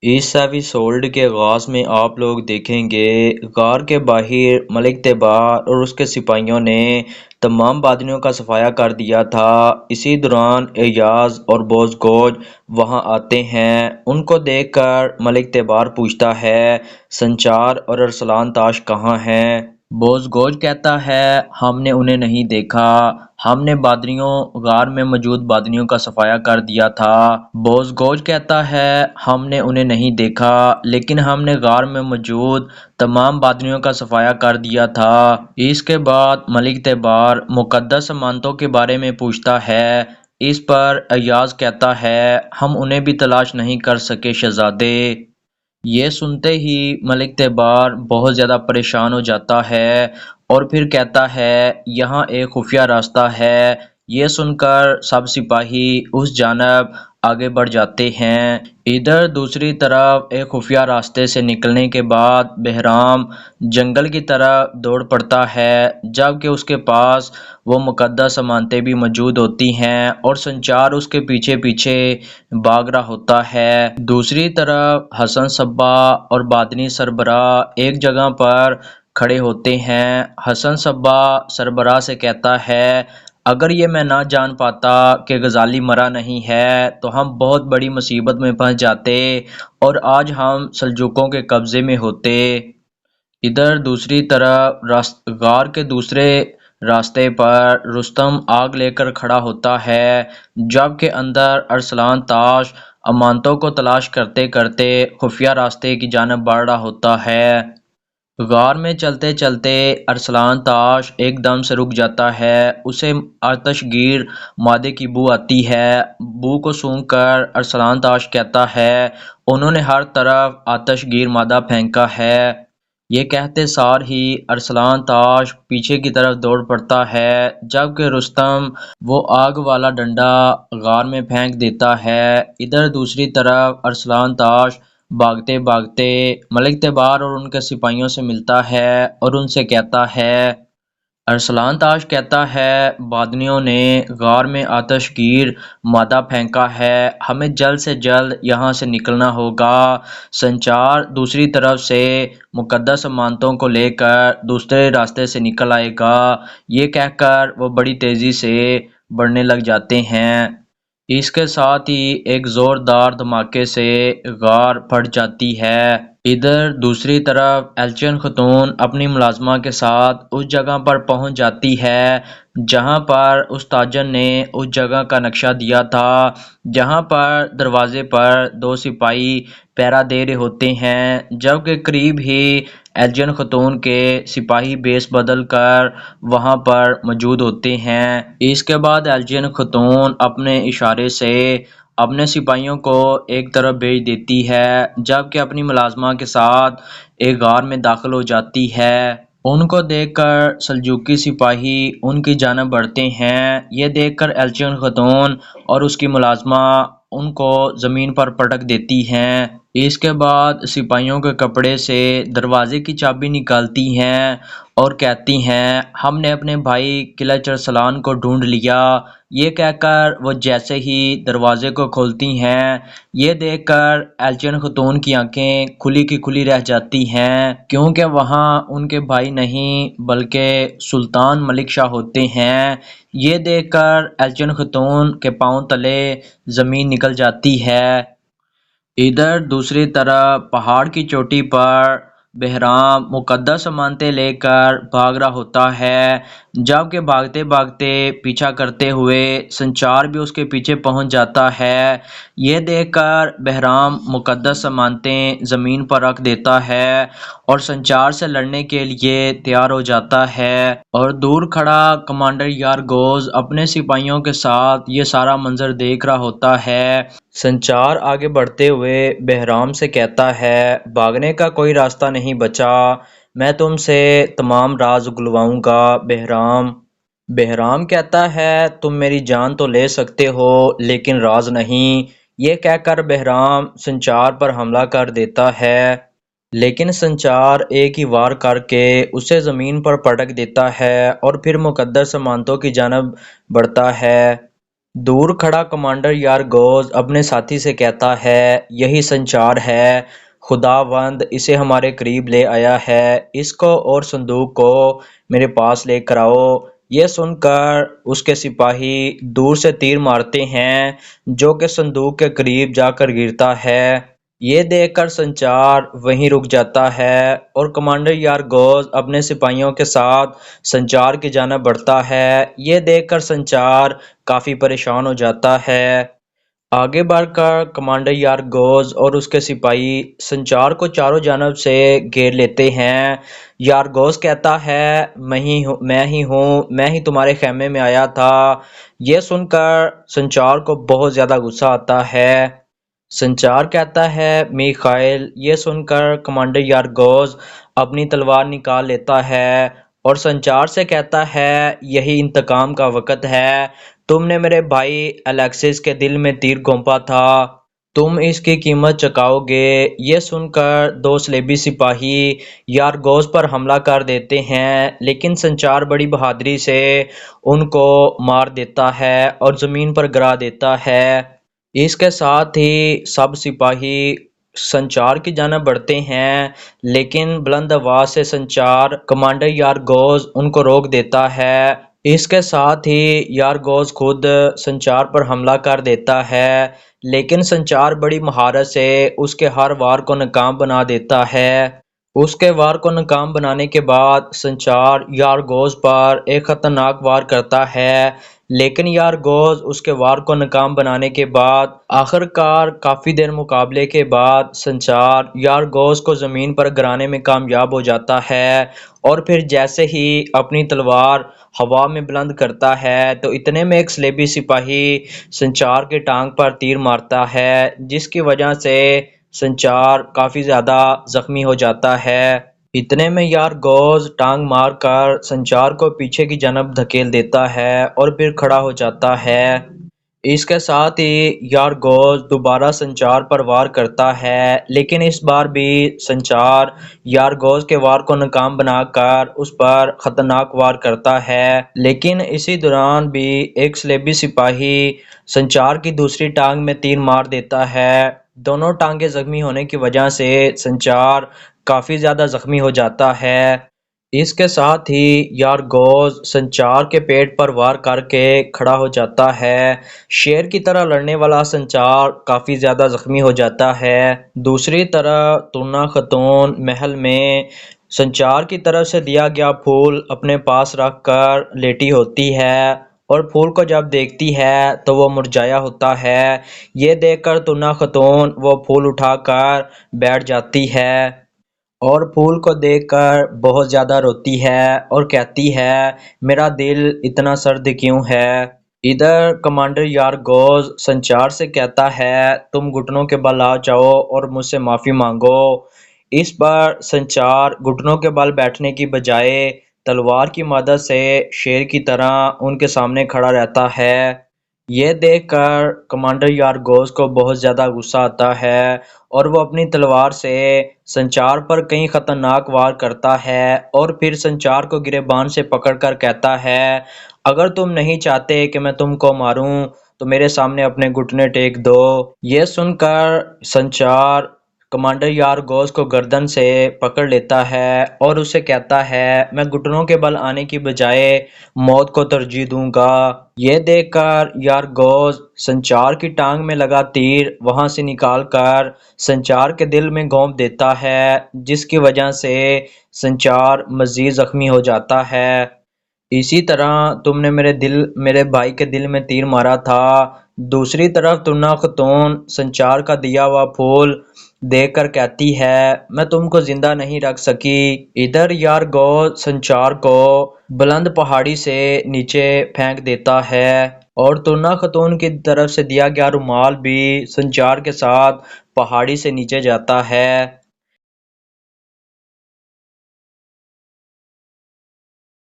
اس episode کے آغاز میں آپ لوگ دیکھیں گے غار کے باہر ملک تیبار اور اس کے سپاہیوں نے تمام بادنیوں کا صفایا کر دیا تھا۔ اسی دوران ایاز اور بوز گوج وہاں آتے ہیں۔ ان کو دیکھ کر ملک تیبار پوچھتا ہے سنچار اور ارسلان تاش کہاں ہیں؟ بوز گوج کہتا ہے ہم نے انہیں نہیں دیکھا، ہم نے غار میں موجود بادنیوں کا صفایا کر دیا تھا۔ بوز گوج کہتا ہے ہم نے انہیں نہیں دیکھا لیکن ہم نے غار میں موجود تمام بادنیوں کا صفایا کر دیا تھا۔ اس کے بعد ملک تیبار مقدس امانتوں کے بارے میں پوچھتا ہے۔ اس پر ایاز کہتا ہے ہم انہیں بھی تلاش نہیں کر سکے شہزادے۔ یہ سنتے ہی ملک تیبار بہت زیادہ پریشان ہو جاتا ہے اور پھر کہتا ہے یہاں ایک خفیہ راستہ ہے۔ یہ سن کر سب سپاہی اس جانب آگے بڑھ جاتے ہیں۔ ادھر دوسری طرف ایک خفیہ راستے سے نکلنے کے بعد بہرام جنگل کی طرف دوڑ پڑتا ہے جبکہ اس کے پاس وہ مقدس امانتیں بھی موجود ہوتی ہیں اور سنچار اس کے پیچھے پیچھے بھاگ رہا ہوتا ہے۔ دوسری طرف حسن صبا اور بادنی سربراہ ایک جگہ پر کھڑے ہوتے ہیں۔ حسن صبا سربراہ سے کہتا ہے اگر یہ میں نہ جان پاتا کہ غزالی مرا نہیں ہے تو ہم بہت بڑی مصیبت میں پھنس جاتے اور آج ہم سلجوقوں کے قبضے میں ہوتے۔ ادھر دوسری طرف غار کے دوسرے راستے پر رستم آگ لے کر کھڑا ہوتا ہے جبکہ اندر ارسلان تاش امانتوں کو تلاش کرتے کرتے خفیہ راستے کی جانب بڑھ رہا ہوتا ہے۔ غار میں چلتے چلتے ارسلان تاش ایک دم سے رک جاتا ہے۔ اسے آتش گیر مادے کی بو آتی ہے۔ بو کو سونگھ کر ارسلان تاش کہتا ہے انہوں نے ہر طرف آتش گیر مادہ پھینکا ہے۔ یہ کہتے سار ہی ارسلان تاش پیچھے کی طرف دوڑ پڑتا ہے جبکہ رستم وہ آگ والا ڈنڈا غار میں پھینک دیتا ہے۔ ادھر دوسری طرف ارسلان تاش بھاگتے بھاگتے ملک تیبار اور ان کے سپاہیوں سے ملتا ہے اور ان سے کہتا ہے ارسلان تاش کہتا ہے بادنیوں نے غار میں آتش گیر مادہ پھینکا ہے، ہمیں جلد سے جلد یہاں سے نکلنا ہوگا۔ سنچار دوسری طرف سے مقدس امانتوں کو لے کر دوسرے راستے سے نکل آئے گا۔ یہ کہہ کر وہ بڑی تیزی سے بڑھنے لگ جاتے ہیں۔ اس کے ساتھ ہی ایک زوردار دھماکے سے غار پھٹ جاتی ہے۔ ادھر دوسری طرف ایلچین خاتون اپنی ملازمہ کے ساتھ اس جگہ پر پہنچ جاتی ہے جہاں پر اس تاجر نے اس جگہ کا نقشہ دیا تھا جہاں پر دروازے پر دو سپاہی پہرا دے رہے ہوتے ہیں جبکہ قریب ہی ایلچین خاتون کے سپاہی بیس بدل کر وہاں پر موجود ہوتے ہیں۔ اس کے بعد ایلچین خاتون اپنے اشارے سے اپنے سپاہیوں کو ایک طرف بھیج دیتی ہے جبکہ اپنی ملازمہ کے ساتھ ایک غار میں داخل ہو جاتی ہے۔ ان کو دیکھ کر سلجوقی سپاہی ان کی جانب بڑھتے ہیں۔ یہ دیکھ کر ایلچین خاتون اور اس کی ملازمہ ان کو زمین پر پٹک دیتی ہیں۔ اس کے بعد سپاہیوں کے کپڑے سے دروازے کی چابی نکالتی ہیں اور کہتی ہیں ہم نے اپنے بھائی قلعہ ارسلان کو ڈھونڈ لیا۔ یہ کہہ کر وہ جیسے ہی دروازے کو کھولتی ہیں یہ دیکھ کر ایلچین خاتون کی آنکھیں کھلی کی کھلی رہ جاتی ہیں کیونکہ وہاں ان کے بھائی نہیں بلکہ سلطان ملک شاہ ہوتے ہیں۔ یہ دیکھ کر ایلچین خاتون کے پاؤں تلے زمین نکل جاتی ہے۔ ادھر دوسری طرف پہاڑ کی چوٹی پر بہرام مقدس امانتیں لے کر بھاگ رہا ہوتا ہے جبکہ بھاگتے بھاگتے پیچھا کرتے ہوئے سنچار بھی اس کے پیچھے پہنچ جاتا ہے۔ یہ دیکھ کر بہرام مقدس امانتیں زمین پر رکھ دیتا ہے اور سنچار سے لڑنے کے لیے تیار ہو جاتا ہے اور دور کھڑا کمانڈر یارگوز اپنے سپاہیوں کے ساتھ یہ سارا منظر دیکھ رہا ہوتا ہے۔ سنچار آگے بڑھتے ہوئے بہرام سے کہتا ہے بھاگنے کا کوئی راستہ نہیں بچا، میں تم سے تمام راز اگلواؤں گا بہرام۔ بہرام کہتا ہے تم میری جان تو لے سکتے ہو لیکن راز نہیں۔ یہ کہہ کر بہرام سنچار پر حملہ کر دیتا ہے لیکن سنچار ایک ہی وار کر کے اسے زمین پر پٹک دیتا ہے اور پھر مقدس امانتوں کی جانب بڑھتا ہے۔ دور کھڑا کمانڈر یارگوز اپنے ساتھی سے کہتا ہے، یہی سنچار ہے، خداوند اسے ہمارے قریب لے آیا ہے، اس کو اور صندوق کو میرے پاس لے کر آؤ۔ یہ سن کر اس کے سپاہی دور سے تیر مارتے ہیں جو کہ صندوق کے قریب جا کر گرتا ہے۔ یہ دیکھ کر سنچار وہیں رک جاتا ہے اور کمانڈر یارگوز اپنے سپاہیوں کے ساتھ سنچار کی جانب بڑھتا ہے۔ یہ دیکھ کر سنچار کافی پریشان ہو جاتا ہے۔ آگے بڑھ کر کمانڈر یارگوز اور اس کے سپاہی سنچار کو چاروں جانب سے گھیر لیتے ہیں۔ یارگوز کہتا ہے، میں ہی تمہارے خیمے میں آیا تھا۔ یہ سن کر سنچار کو بہت زیادہ غصہ آتا ہے۔ سنچار کہتا ہے، میخائیل۔ یہ سن کر کمانڈر یارگوز اپنی تلوار نکال لیتا ہے اور سنچار سے کہتا ہے، یہی انتقام کا وقت ہے۔ تم نے میرے بھائی الیکسس کے دل میں تیر گھونپا تھا، تم اس کی قیمت چکاؤ گے۔ یہ سن کر دو صلیبی سپاہی یارگوز پر حملہ کر دیتے ہیں، لیکن سنچار بڑی بہادری سے ان کو مار دیتا ہے اور زمین پر گرا دیتا ہے۔ اس کے ساتھ ہی سب سپاہی سنچار کی جانب بڑھتے ہیں، لیکن بلند آواز سے سنچار کمانڈر یارگوز ان کو روک دیتا ہے۔ اس کے ساتھ ہی یارگوز خود سنچار پر حملہ کر دیتا ہے، لیکن سنچار بڑی مہارت سے اس کے ہر وار کو ناکام بنا دیتا ہے۔ اس کے وار کو ناکام بنانے کے بعد سنچار یارگوز پر ایک خطرناک وار کرتا ہے، لیکن یارگوز اس کے وار کو ناکام بنانے کے بعد آخرکار کافی دیر مقابلے کے بعد سنچار یارگوز کو زمین پر گرانے میں کامیاب ہو جاتا ہے، اور پھر جیسے ہی اپنی تلوار ہوا میں بلند کرتا ہے تو اتنے میں ایک صلیبی سپاہی سنچار کی ٹانگ پر تیر مارتا ہے، جس کی وجہ سے سنچار کافی زیادہ زخمی ہو جاتا ہے۔ اتنے میں یارگوز ٹانگ مار کر سنچار کو پیچھے کی جانب دھکیل دیتا ہے اور پھر کھڑا ہو جاتا ہے۔ اس کے ساتھ ہی یارگوز دوبارہ سنچار پر وار کرتا ہے، لیکن اس بار بھی سنچار یارگوز کے وار کو ناکام بنا کر اس پر خطرناک وار کرتا ہے، لیکن اسی دوران بھی ایک صلیبی سپاہی سنچار کی دوسری ٹانگ میں تیر مار دیتا ہے۔ دونوں ٹانگیں زخمی ہونے کی وجہ سے سنچار کافی زیادہ زخمی ہو جاتا ہے۔ اس کے ساتھ ہی یارگوز سنچار کے پیٹ پر وار کر کے کھڑا ہو جاتا ہے۔ شیر کی طرح لڑنے والا سنچار کافی زیادہ زخمی ہو جاتا ہے۔ دوسری طرف ترنا خاتون محل میں سنچار کی طرف سے دیا گیا پھول اپنے پاس رکھ کر لیٹی ہوتی ہے، اور پھول کو جب دیکھتی ہے تو وہ مرجھایا ہوتا ہے۔ یہ دیکھ کر ترنا خاتون وہ پھول اٹھا کر بیٹھ جاتی ہے اور پھول کو دیکھ کر بہت زیادہ روتی ہے اور کہتی ہے، میرا دل اتنا سرد کیوں ہے؟ ادھر کمانڈر یارگوز سنچار سے کہتا ہے، تم گھٹنوں کے بل آ جاؤ اور مجھ سے معافی مانگو۔ اس پر سنچار گھٹنوں کے بل بیٹھنے کی بجائے تلوار کی مدد سے شیر کی طرح ان کے سامنے کھڑا رہتا ہے۔ یہ دیکھ کر کمانڈر یارگوز کو بہت زیادہ غصہ آتا ہے اور وہ اپنی تلوار سے سنچار پر کئی خطرناک وار کرتا ہے، اور پھر سنچار کو گریبان سے پکڑ کر کہتا ہے، اگر تم نہیں چاہتے کہ میں تم کو ماروں تو میرے سامنے اپنے گھٹنے ٹیک دو۔ یہ سن کر سنچار کمانڈر یارگوز کو گردن سے پکڑ لیتا ہے اور اسے کہتا ہے، میں گھٹنوں کے بل آنے کی بجائے موت کو ترجیح دوں گا۔ یہ دیکھ کر یارگوز سنچار کی ٹانگ میں لگا تیر وہاں سے نکال کر سنچار کے دل میں گھونپ دیتا ہے، جس کی وجہ سے سنچار مزید زخمی ہو جاتا ہے۔ اسی طرح تم نے میرے بھائی کے دل میں تیر مارا تھا۔ دوسری طرف ترنا خاتون سنچار کا دیا ہوا پھول دیکھ کر کہتی ہے، میں تم کو زندہ نہیں رکھ سکی۔ ادھر یارگوز سنچار کو بلند پہاڑی سے نیچے پھینک دیتا ہے، اور ترنا خاتون کی طرف سے دیا گیا رومال بھی سنچار کے ساتھ پہاڑی سے نیچے جاتا ہے۔